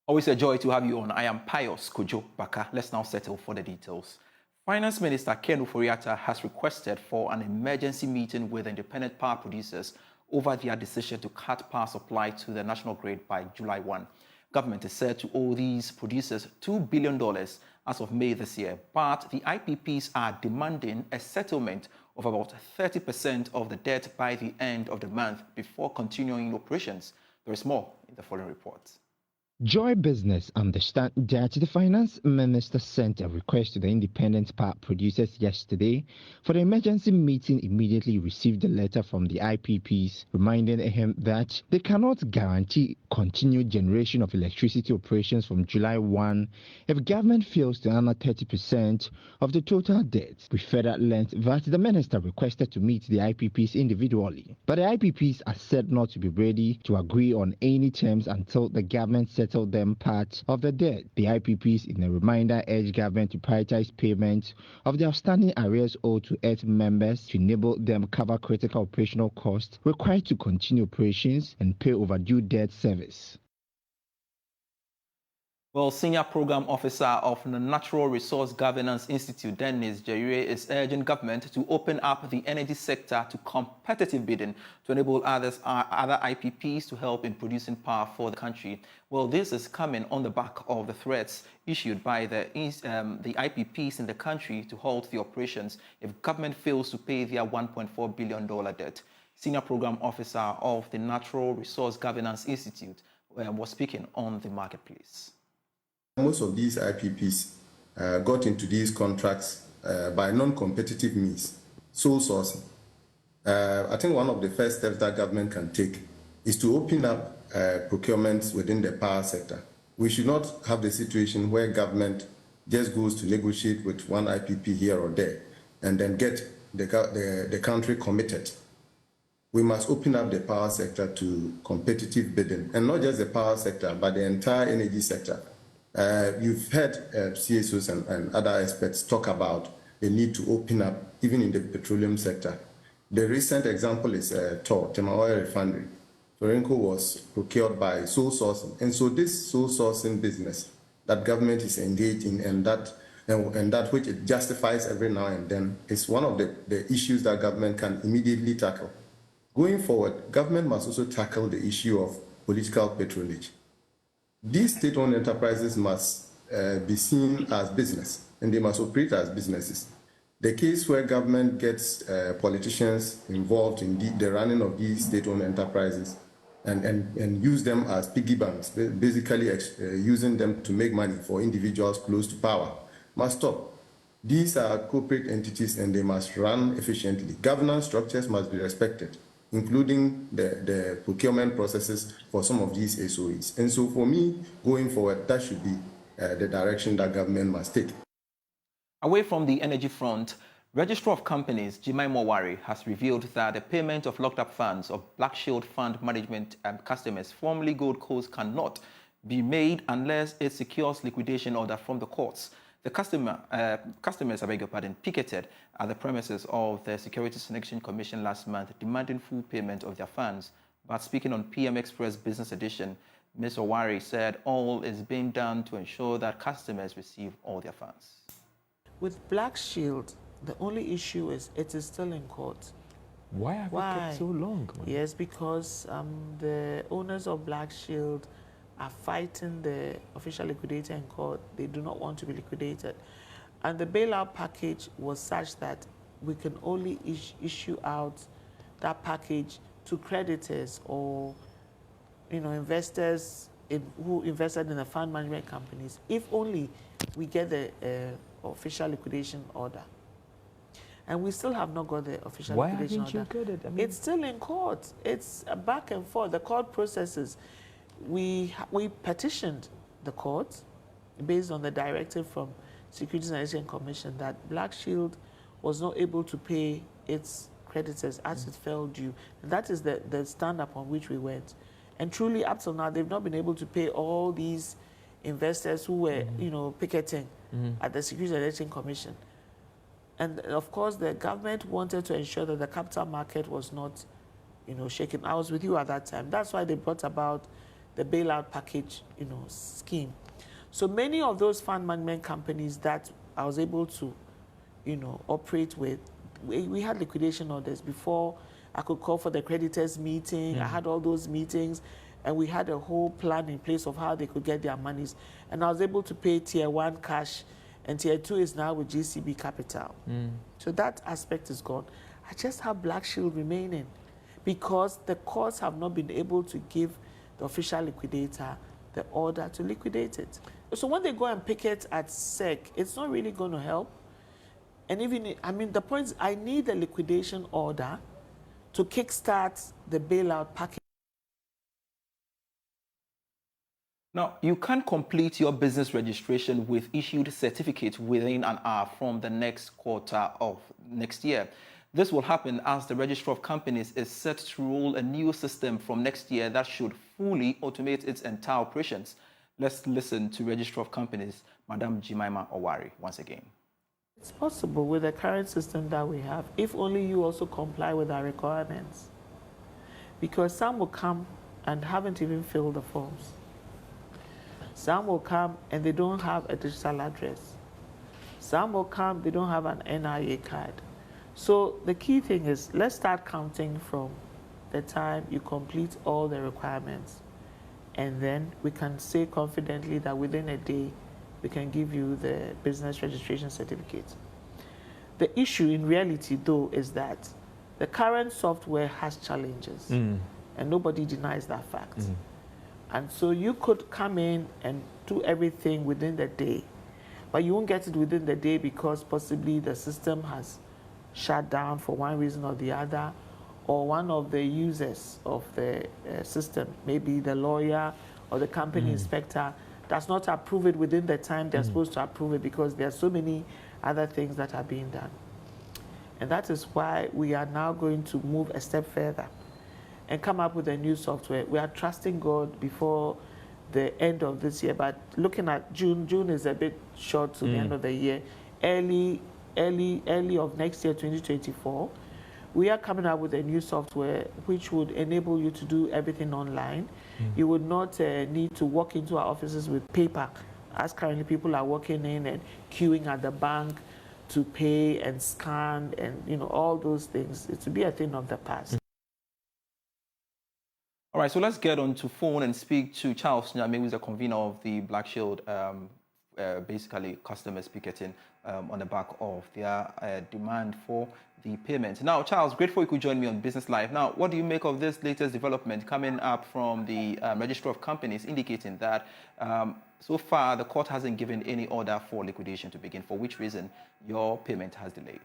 Always a joy to have you on. I am Pius Kojo Baka. Let's now settle for the details. Finance Minister Ken Ofori-Atta has requested for an emergency meeting with independent power producers over their decision to cut power supply to the national grid by July 1. Government is said to owe these producers $2 billion as of May this year, but the IPPs are demanding a settlement of about 30% of the debt by the end of the month before continuing operations. There is more in the following report. Joy Business understand that the Finance Minister sent a request to the independent power producers yesterday for the emergency meeting. Immediately received a letter from the IPPs reminding him that they cannot guarantee continued generation of electricity operations from July 1 if government fails to honor 30% of the total debt. We further learned that the minister requested to meet the IPPs individually, but the IPPs are said not to be ready to agree on any terms until the government settled them part of the debt. The IPPs, in a reminder, urge government to prioritize payment of the outstanding arrears owed to EarTH members to enable them cover critical operational costs required to continue operations and pay overdue debt service. Well, Senior Program Officer of the Natural Resource Governance Institute, Dennis Jerire, is urging government to open up the energy sector to competitive bidding to enable other IPPs to help in producing power for the country. Well, this is coming on the back of the threats issued by the IPPs in the country to halt the operations if government fails to pay their $1.4 billion debt. Senior Program Officer of the Natural Resource Governance Institute was speaking on the marketplace. Most of these IPPs got into these contracts by non-competitive means, sole sourcing. I think one of the first steps that government can take is to open up procurements within the power sector. We should not have the situation where government just goes to negotiate with one IPP here or there and then get the country committed. We must open up the power sector to competitive bidding, and not just the power sector, but the entire energy sector. You've heard CSOs and other experts talk about the need to open up, even in the petroleum sector. The recent example is Mawari refinery. Torenco was procured by sole sourcing. And so this sole sourcing business that government is engaged in and that which it justifies every now and then is one of the issues that government can immediately tackle. Going forward, government must also tackle the issue of political patronage. These state-owned enterprises must be seen as business, and they must operate as businesses. The case where government gets politicians involved in the running of these state-owned enterprises and use them as piggy banks, basically using them to make money for individuals close to power, must stop. These are corporate entities and they must run efficiently. Governance structures must be respected, including the procurement processes for some of these SOEs. And so for me, going forward, that should be the direction that government must take. Away from the energy front, Registrar of Companies, Mawari, has revealed that the payment of locked-up funds of Black Shield Fund Management customers, formerly Gold Coast, cannot be made unless it secures liquidation order from the courts. The customers, picketed at the premises of the Securities and Exchange Commission last month, demanding full payment of their funds. But speaking on PM Express Business Edition, Ms. Mawari said all is being done to ensure that customers receive all their funds. With Black Shield, the only issue is it is still in court. Why have it kept so long? Yes, because the owners of Black Shield are fighting the official liquidator in court. They do not want to be liquidated. And the bailout package was such that we can only issue out that package to creditors or investors who invested in the fund management companies if only we get the official liquidation order. And we still have not got the official liquidation order. Why haven't you got it? I mean, it's still in court. It's a back and forth. The court processes. We petitioned the court based on the directive from Securities and Exchange Commission that Black Shield was not able to pay its creditors as it fell due. And that is the stand upon which we went. And truly, up till now, they've not been able to pay all these investors who were, picketing at the Securities and Exchange Commission. And of course, the government wanted to ensure that the capital market was not, shaken. I was with you at that time. That's why they brought about the bailout package, scheme. So many of those fund management companies that I was able to, operate with, we had liquidation orders before I could call for the creditors meeting. I had all those meetings, and we had a whole plan in place of how they could get their monies. And I was able to pay tier 1 cash, and tier 2 is now with GCB Capital. So that aspect is gone. I just have Black Shield remaining because the courts have not been able to give the official liquidator the order to liquidate it. So when they go and picket at SEC, it's not really going to help. And even, the point is, I need a liquidation order to kickstart the bailout package. Now, you can complete your business registration with issued certificate within an hour from the next quarter of next year. This will happen as the Registrar of Companies is set to roll a new system from next year that should fully automate its entire operations. Let's listen to Registrar of Companies, Madam Jemima Mawari, once again. It's possible with the current system that we have, if only you also comply with our requirements. Because some will come and haven't even filled the forms. Some will come and they don't have a digital address. Some will come, they don't have an NIA card. So the key thing is, let's start counting from the time you complete all the requirements. And then we can say confidently that within a day, we can give you the business registration certificate. The issue in reality, though, is that the current software has challenges, and nobody denies that fact. And so you could come in and do everything within the day, but you won't get it within the day because possibly the system has shut down for one reason or the other, or one of the users of the system, maybe the lawyer or the company inspector, does not approve it within the time they're supposed to approve it because there are so many other things that are being done. And that is why we are now going to move a step further and come up with a new software. We are trusting God before the end of this year, but looking at June is a bit short to the end of the year. Early of next year, 2024, we are coming up with a new software which would enable you to do everything online. You would not need to walk into our offices with paper, as currently people are walking in and queuing at the bank to pay and scan and all those things. It would be a thing of the past. All right, so let's get on to phone and speak to Charles Nyame, who is the convener of the Black Shield, basically customers picketing on the back of their demand for the payment. Now, Charles, grateful you could join me on Business Live. Now, what do you make of this latest development coming up from the Registrar of Companies indicating that so far the court hasn't given any order for liquidation to begin, for which reason your payment has delayed?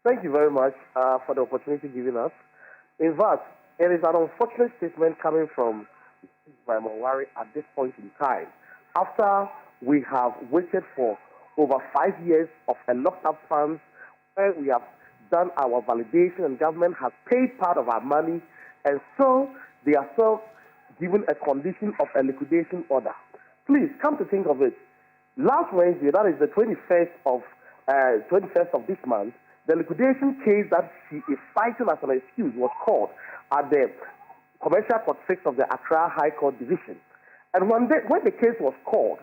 Thank you very much for the opportunity given us. In fact, it is an unfortunate statement coming from Mawari at this point in time, after we have waited for over 5 years of a locked-up funds where we have done our validation and government has paid part of our money, and so they are still given a condition of a liquidation order. Please come to think of it. Last Wednesday, that is the 21st of this month, the liquidation case that she is citing as an excuse was called at the Commercial Court 6 of the Accra High Court Division. And when the case was called,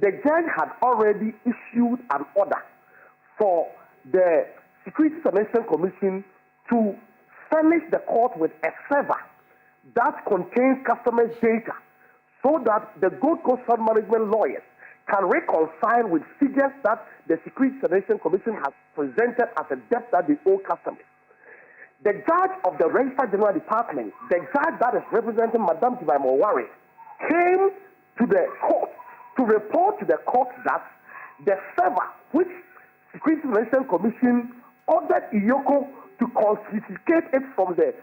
the judge had already issued an order for the Securities and Exchange Commission to furnish the court with a server that contains customers' data so that the Gold Coast Fund Management lawyers can reconcile with figures that the Securities and Exchange Commission has presented as a debt that they owe customers. The judge of the Registrar General Department, the judge that is representing Madam Jemima Mawari, came to the court to report to the court that the server which Securities and Exchange Commission ordered Iyoko to confiscate it from the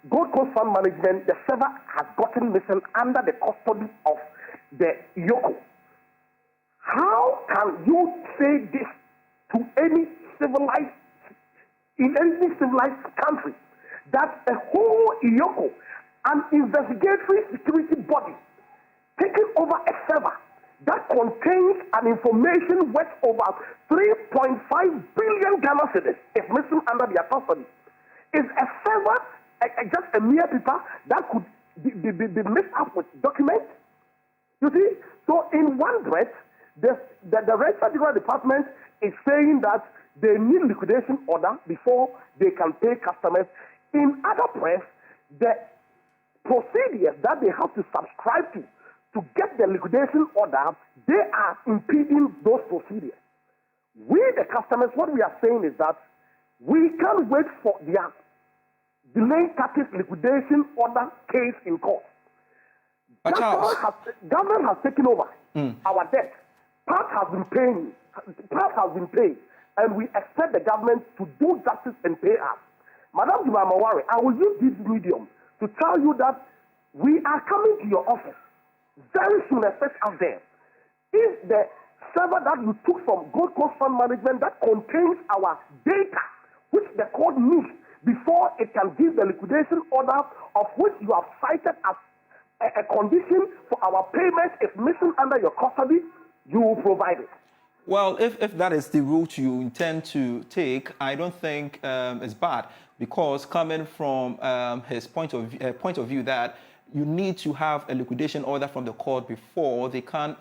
Gold Coast Fund Management, the server has gotten missing under the custody of the Iyoko. How can you say this to any civilized, in any civilized country, that a whole Iyoko, an investigatory security body, taking over a server that contains an information worth over 3.5 billion Ghana cedis is missing under their custody, is a server, just a mere paper that could be mixed up with documents. You see? So in one breath, the Register General Department is saying that they need liquidation order before they can pay customers. In other breath, the procedures that they have to subscribe to get the liquidation order, they are impeding those procedures. We, the customers, what we are saying is that we can't wait for their delayed taxes liquidation order case in court. Government has taken over our debt. Part has been paid, and we expect the government to do justice and pay us. Madam Mawari, I will use this medium to tell you that we are coming to your office very soon, especially out there. If the server that you took from Gold Coast Fund Management that contains our data, which the court needs before it can give the liquidation order of which you have cited as a condition for our payment is missing under your custody, you will provide it. Well, if that is the route you intend to take, I don't think it's bad, because coming from his point of view that you need to have a liquidation order from the court before they can,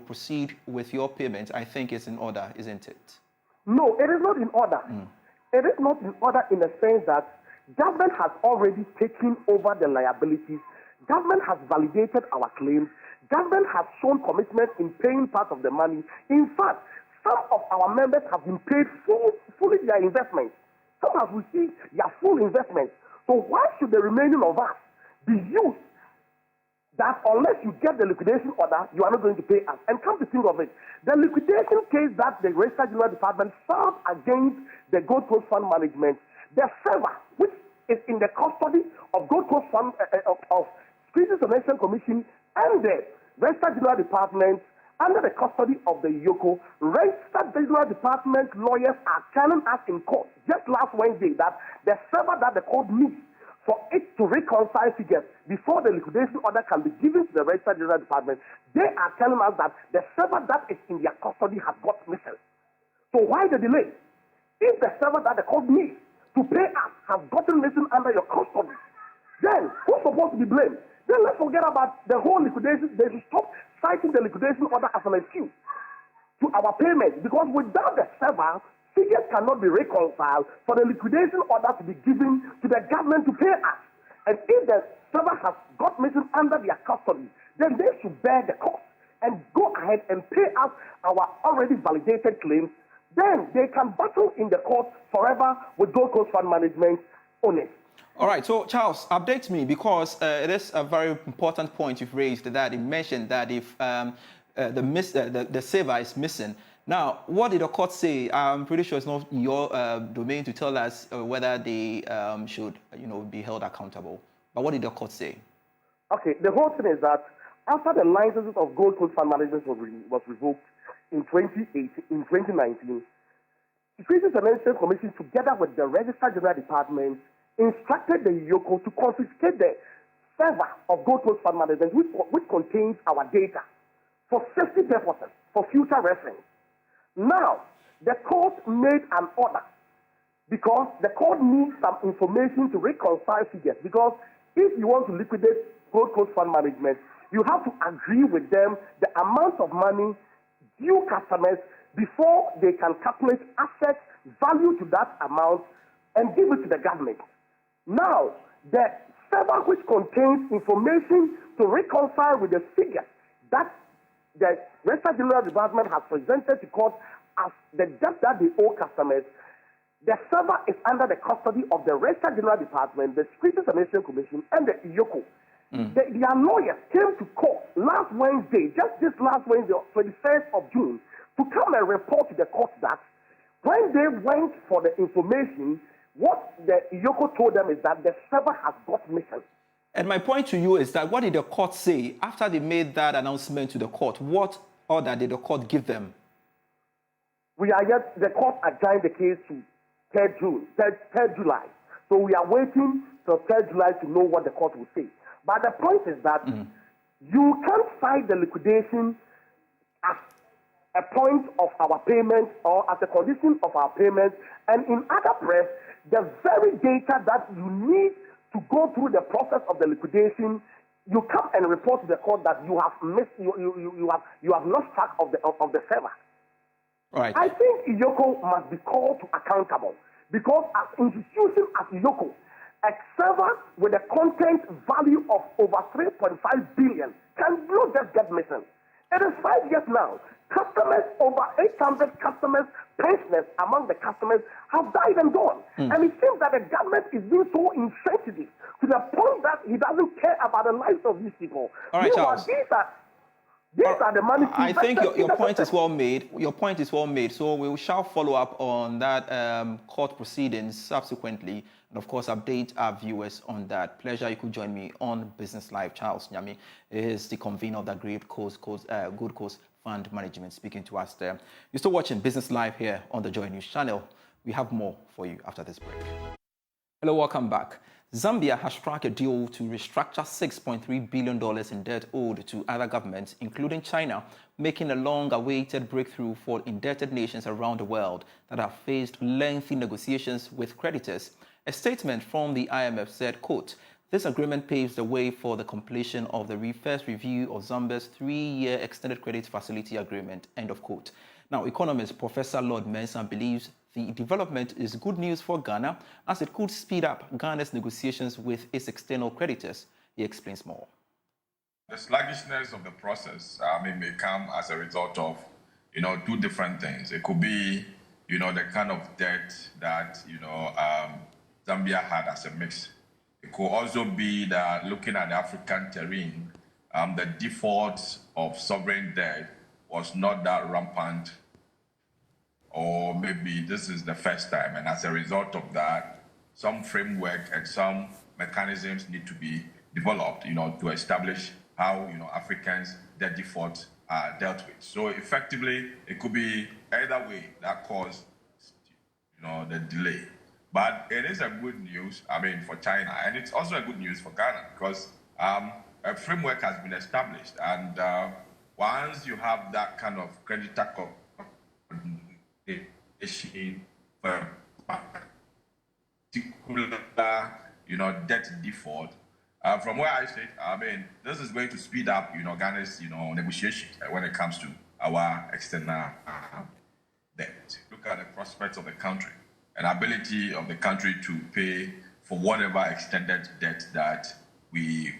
proceed with your payment, I think it's in order, isn't it? No, it is not in order. It is not in order in the sense that government has already taken over the liabilities. Government has validated our claims. Government has shown commitment in paying part of the money. In fact, some of our members have been paid fully their investments. Some have received their full investments. So why should the remaining of us be used that unless you get the liquidation order, you are not going to pay us? And come to think of it, the liquidation case that the Register General Department filed against the Gold Coast Fund Management, the server, which is in the custody of Gold Coast Fund, of Securities and Exchange Commission, and the Register General Department under the custody of the IOCO, Register General Department lawyers are telling us in court just last Wednesday that the server that the court needs for it to reconcile figures before the liquidation order can be given to the Register General Department, they are telling us that the server that is in their custody has got missing. So why the delay? If the server that the court needs to pay us has gotten missing under your custody, then who's supposed to be blamed? Then let's forget about the whole liquidation. They should stop citing the liquidation order as an excuse to our payments, because without the server, figures cannot be reconciled for the liquidation order to be given to the government to pay us. And if the server has got missing under their custody, then they should bear the cost and go ahead and pay us our already validated claims. Then they can battle in the court forever with Gold Coast Fund Management on it. All right, so Charles, update me, because it is a very important point you've raised, that it mentioned that if the saver is missing. Now, what did the court say? I'm pretty sure it's not your domain to tell us whether they should, be held accountable. But what did the court say? Okay, the whole thing is that after the licenses of Gold Coast Fund Management was revoked in 2019, the Securities and Exchange Commission, together with the Register General Department, instructed the IOCO to confiscate the server of Gold Coast Fund Management, which contains our data, for safety purposes, for future reference. Now, the court made an order because the court needs some information to reconcile figures. Because if you want to liquidate Gold Coast Fund Management, you have to agree with them the amount of money due customers before they can calculate assets value to that amount and give it to the government. Now, the server which contains information to reconcile with the figures that the Register General Department has presented to court as the debt that they owe customers, the server is under the custody of the Register General Department, the Securities and Exchange Commission, and the IOCO. Their lawyers came to court last Wednesday, just this last Wednesday, 21st of June, to come and report to the court that when they went for the information, what the IOCO told them is that the server has got missing. And my point to you is that what did the court say after they made that announcement to the court? What order did the court give them? The court adjourned the case to 3rd July. So we are waiting till 3rd July to know what the court will say. But the point is that you can't cite the liquidation as a point of our payment or as a condition of our payment, and in other press, the very data that you need to go through the process of the liquidation, you come and report to the court that you have missed, you have lost track of the server. Right. I think Iyoko must be called to accountable because as institution as Iyoko, a server with a content value of over 3.5 billion can not just get missing. It is 5 years now. Customers, over 800 customers, pensioners among the customers have died and gone. And it seems that the government is being so insensitive to the point that he doesn't care about the lives of these people. All right, Charles. These are the money. I think your point is well made. Your point is well made. So we shall follow up on that court proceedings subsequently, and of course update our viewers on that. Pleasure you could join me on Business Live. Charles Nyami is the convener of the Good Coast Fund Management, speaking to us there. You're still watching Business Live here on the Joy News channel. We have more for you after this break. Hello, welcome back. Zambia has struck a deal to restructure $6.3 billion in debt owed to other governments, including China, making a long-awaited breakthrough for indebted nations around the world that have faced lengthy negotiations with creditors. A statement from the IMF said, quote, "This agreement paves the way for the completion of the first review of Zambia's 3-year extended credit facility agreement," end of quote. Now, economist Professor Lord Mensah believes the development is good news for Ghana as it could speed up Ghana's negotiations with its external creditors. He explains more. The sluggishness of the process, may come as a result of, two different things. It could be, the kind of debt that, Zambia had as a mix. It could also be that looking at the African terrain, the default of sovereign debt was not that rampant, or maybe this is the first time, and as a result of that, some framework and some mechanisms need to be developed, to establish how, Africans' debt defaults are dealt with. So effectively, it could be either way that caused, the delay. But it is a good news, for China, and it's also a good news for Ghana because a framework has been established, and once you have that kind of creditor issue for particular, debt default. From where I sit, this is going to speed up, Ghana's, negotiations when it comes to our external debt. Look at the prospects of the country and ability of the country to pay for whatever extended debt that we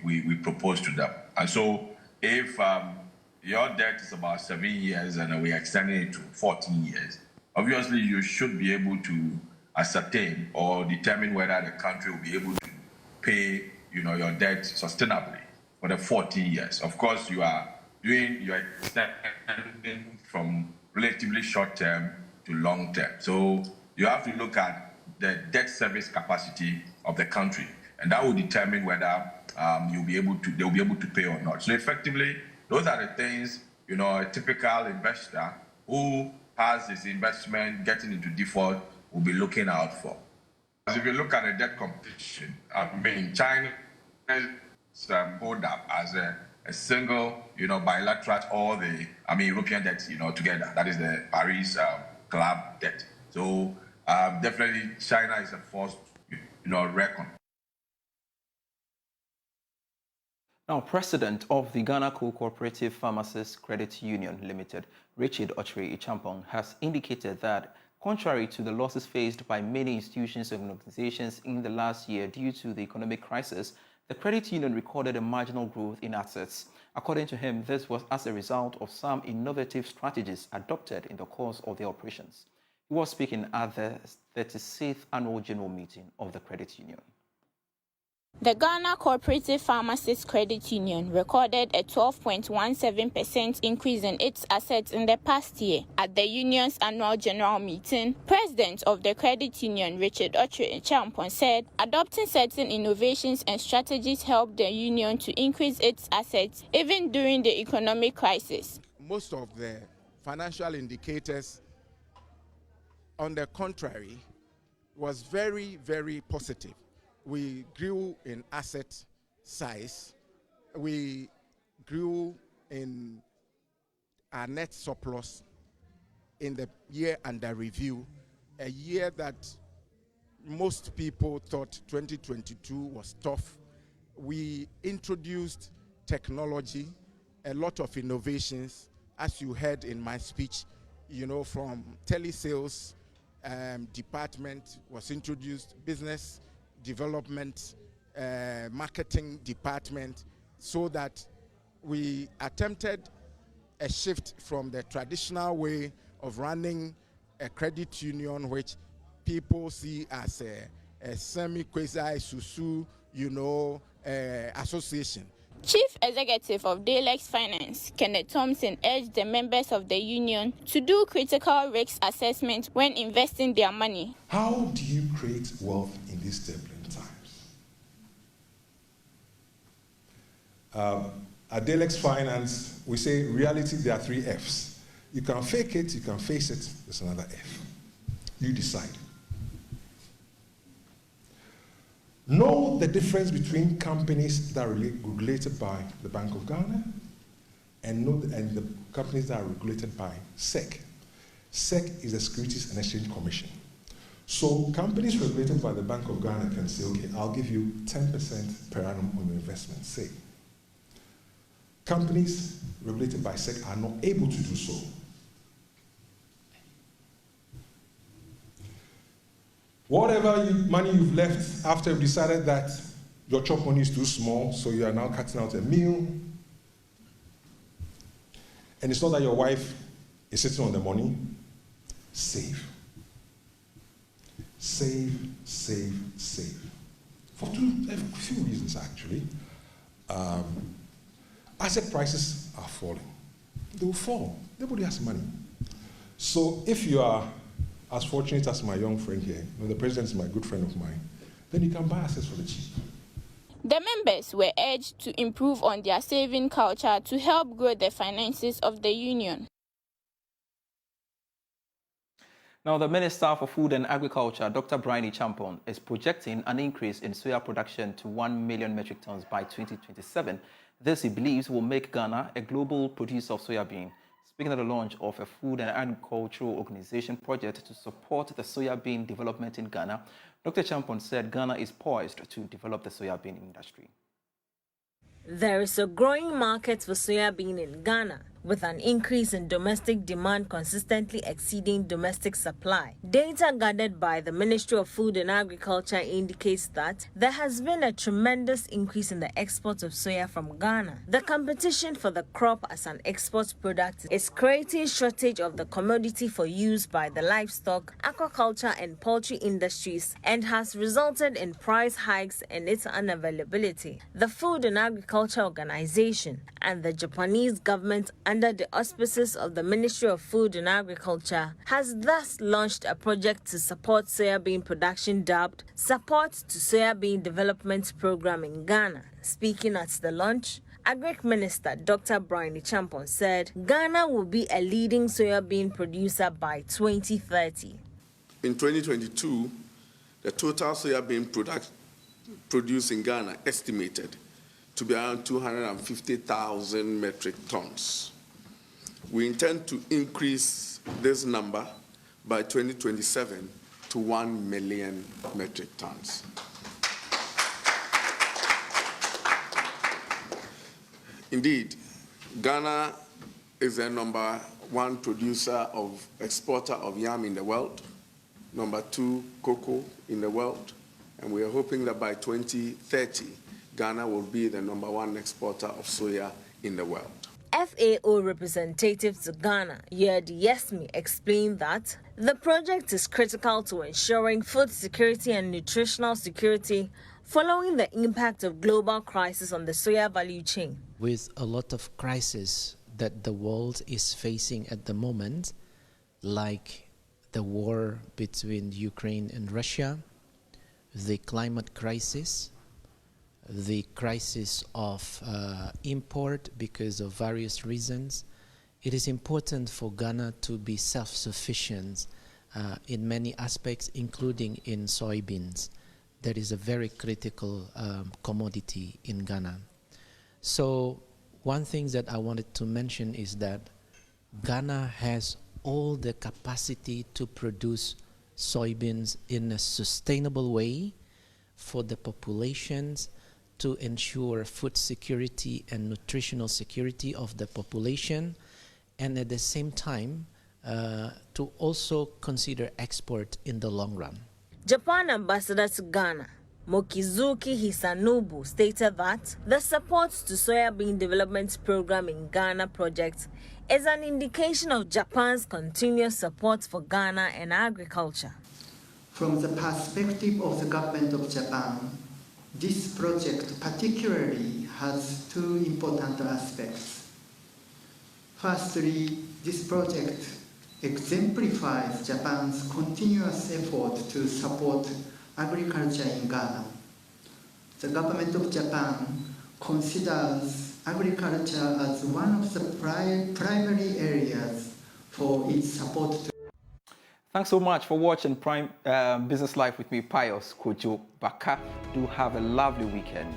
propose to them. And so, if your debt is about 7 years and we're extending it to 14 years, obviously you should be able to ascertain or determine whether the country will be able to pay, your debt sustainably for the 14 years. Of course, you are extending from relatively short term to long term. So you have to look at the debt service capacity of the country, and that will determine whether they'll be able to pay or not. So effectively, those are the things, a typical investor who has his investment getting into default will be looking out for. If you look at the debt competition, China hold up as a single, bilateral, all the, European debts, together. That is the Paris Club debt. So definitely China is a force, reckon. Now, President of the Ghana Cooperative Pharmacists Credit Union Limited, Richard Otre-Ichampong, has indicated that, contrary to the losses faced by many institutions and organizations in the last year due to the economic crisis, the credit union recorded a marginal growth in assets. According to him, this was as a result of some innovative strategies adopted in the course of the operations. He was speaking at the 36th Annual General Meeting of the credit union. The Ghana Cooperative Pharmacists Credit Union recorded a 12.17% increase in its assets in the past year. At the union's annual general meeting, President of the credit union, Richard Otre-Ichampong, said adopting certain innovations and strategies helped the union to increase its assets even during the economic crisis. Most of the financial indicators, on the contrary, was very, very positive. We grew in asset size. We grew in our net surplus in the year under review, a year that most people thought 2022 was tough. We introduced technology, a lot of innovations, as you heard in my speech, you know, from telesales department was introduced, business development, marketing department, so that we attempted a shift from the traditional way of running a credit union, which people see as a semi-quasi-susu, you know, association. Chief Executive of Daylex Finance, Kenneth Thompson, urged the members of the union to do critical risk assessment when investing their money. How do you create wealth in these turbulent times? At Daylex Finance, we say reality, there are 3 Fs. You can fake it, you can face it, there's another F. You decide. Know the difference between companies that are regulated by the Bank of Ghana and the companies that are regulated by SEC. SEC is the Securities and Exchange Commission. So companies regulated by the Bank of Ghana can say, okay, I'll give you 10% per annum on your investment, say. Companies regulated by SEC are not able to do so. Whatever money you've left after you've decided that your chop money is too small, so you are now cutting out a meal, and it's not that your wife is sitting on the money, save. Save, save, save. For a few reasons, actually. Asset prices are falling. They will fall. Nobody has money. So if you are as fortunate as my young friend here, you know, the president is my good friend of mine, then you can buy assets for the cheap. The members were urged to improve on their saving culture to help grow the finances of the union. Now, the Minister for Food and Agriculture, Dr. Bryony Champon, is projecting an increase in soya production to 1 million metric tons by 2027. This, he believes, will make Ghana a global producer of soybean. Speaking at the launch of a food and agricultural organization project to support the soybean development in Ghana, Dr. Champon said Ghana is poised to develop the soybean industry. There is a growing market for soybean in Ghana, with an increase in domestic demand consistently exceeding domestic supply. Data gathered by the Ministry of Food and Agriculture indicates that there has been a tremendous increase in the export of soya from Ghana. The competition for the crop as an export product is creating shortage of the commodity for use by the livestock, aquaculture and poultry industries, and has resulted in price hikes and its unavailability. The Food and Agriculture Organization and the Japanese government, under the auspices of the Ministry of Food and Agriculture, has thus launched a project to support soybean production dubbed Support to Soybean Development Program in Ghana. Speaking at the launch, Agric Minister Dr. Bryony Champon said Ghana will be a leading soybean producer by 2030. In 2022, the total soybean produced in Ghana estimated to be around 250,000 metric tons. We intend to increase this number by 2027 to 1 million metric tons. Indeed, Ghana is the #1 producer of exporter of yam in the world, #2 cocoa in the world, and we are hoping that by 2030, Ghana will be the #1 exporter of soya in the world. FAO representative to Ghana, Yerdi Yesmi, explained that the project is critical to ensuring food security and nutritional security following the impact of global crisis on the soya value chain. With a lot of crises that the world is facing at the moment, like the war between Ukraine and Russia, the climate crisis, the crisis of import because of various reasons, it is important for Ghana to be self-sufficient in many aspects, including in soybeans. That is a very critical commodity in Ghana. So one thing that I wanted to mention is that Ghana has all the capacity to produce soybeans in a sustainable way for the populations, to ensure food security and nutritional security of the population, and at the same time to also consider export in the long run. Japan ambassador to Ghana, Mokizuki Hisanubu, stated that the support to soybean development program in Ghana project is an indication of Japan's continuous support for Ghana and agriculture. From the perspective of the government of Japan, this project particularly has two important aspects. Firstly, this project exemplifies Japan's continuous effort to support agriculture in Ghana. The government of Japan considers agriculture as one of the primary areas for its support to. Thanks so much for watching Prime Business Live with me, Pius Kojo Baka. Do have a lovely weekend.